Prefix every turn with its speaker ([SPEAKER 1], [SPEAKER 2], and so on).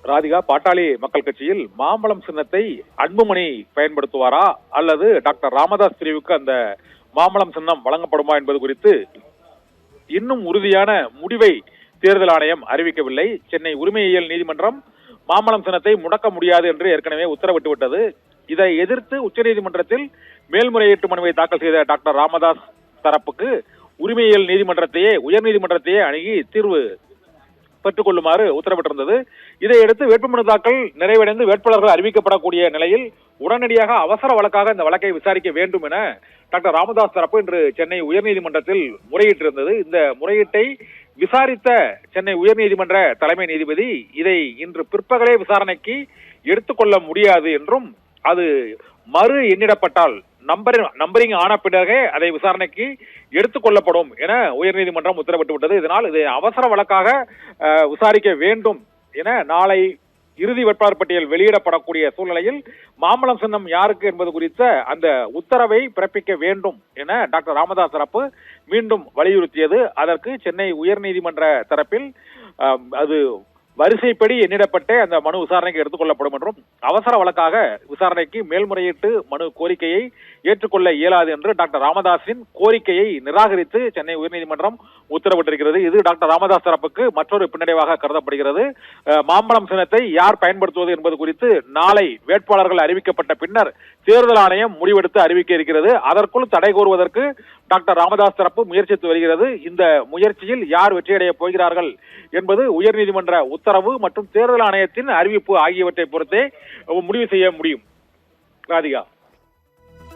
[SPEAKER 1] ராதிகா, பாட்டாளி மக்கள் கட்சியில் மாம்பழம் சின்னத்தை அன்புமணி பயன்படுத்துவாரா அல்லது டாக்டர் ராமதாஸ் பிரிவுக்கு அந்த மாம்பழம் சின்னம் வழங்கப்படுமா என்பது குறித்து இன்னும் உறுதியான முடிவை தேர்தல் ஆணையம் அறிவிக்கவில்லை. சென்னை உரிமையியல் நீதிமன்றம் மாம்பழம் சின்னத்தை முடக்க முடியாது என்று ஏற்கனவே உத்தரவிட்டு விட்டது. இதை எதிர்த்து உச்சநீதிமன்றத்தில் மேல்முறையீட்டு மனுவை தாக்கல் செய்த டாக்டர் ராமதாஸ் தரப்புக்கு உரிமையியல் நீதிமன்றத்தையே உயர்நீதிமன்றத்தையே அணுகி தீர்வு பெற்றுக் கொள்ளுமாறு உத்தரவிட்டிருந்தது. இதையடுத்து வேட்புமனு தாக்கல் நிறைவடைந்து வேட்பாளர்கள் அறிவிக்கப்படக்கூடிய நிலையில் உடனடியாக அவசர வழக்காக இந்த வழக்கை விசாரிக்க வேண்டும் என டாக்டர் ராமதாஸ் தரப்பு இன்று சென்னை உயர்நீதிமன்றத்தில் முறையிட்டிருந்தது. இந்த முறையீட்டை விசாரித்த சென்னை உயர்நீதிமன்ற தலைமை நீதிபதி இதை இன்று பிற்பகலே விசாரணைக்கு எடுத்துக்கொள்ள முடியாது என்றும், அது மறு எண்ணிடப்பட்டால் நம்பரிங் ஆன பின்னரே அதை விசாரணைக்கு எடுத்துக் கொள்ளப்படும் என உயர்நீதிமன்றம் உத்தரவிட்டு விட்டது. இதனால் இதை அவசர வழக்காக விசாரிக்க வேண்டும் என நாளை இறுதி வேட்பாளர் பட்டியல் வெளியிடப்படக்கூடிய சூழ்நிலையில் மாம்பழம் சின்னம் யாருக்கு என்பது குறித்த அந்த உத்தரவை பிறப்பிக்க வேண்டும் என டாக்டர் ராமதாஸ் தரப்பு மீண்டும் வலியுறுத்தியது. அதற்கு சென்னை உயர்நீதிமன்ற தரப்பில் அது வரிசைப்படி எண்ணிடப்பட்டு அந்த மனு விசாரணைக்கு எடுத்துக் கொள்ளப்படும் என்றும், அவசர வழக்காக விசாரணைக்கு மேல்முறையீட்டு மனு கோரிக்கையை ஏற்றுக்கொள்ள இயலாது என்று டாக்டர் ராமதாஸின் கோரிக்கையை நிராகரித்து சென்னை உயர்நீதிமன்றம் உத்தரவிட்டிருக்கிறது. இது டாக்டர் ராமதாஸ் தரப்புக்கு மற்றொரு பின்னடைவாக கருதப்படுகிறது. மாம்பழம் சின்னத்தை யார் பயன்படுத்துவது என்பது குறித்து நாளை வேட்பாளர்கள் அறிவிக்கப்பட்ட பின்னர் தேர்தல் ஆணையம் முடிவெடுத்து அறிவிக்க இருக்கிறது. அதற்குள் தடை கோருவதற்கு டாக்டர் ராமதாஸ் தரப்பு முயற்சித்து வருகிறது. இந்த முயற்சியில் யார் வெற்றியடைய போகிறார்கள் என்பது உயர்நீதிமன்ற உத்தரவு மற்றும் தேர்தல் ஆணையத்தின் அறிவிப்பு ஆகியவற்றை பொறுத்தே முடிவு செய்ய முடியும். ராதிகா.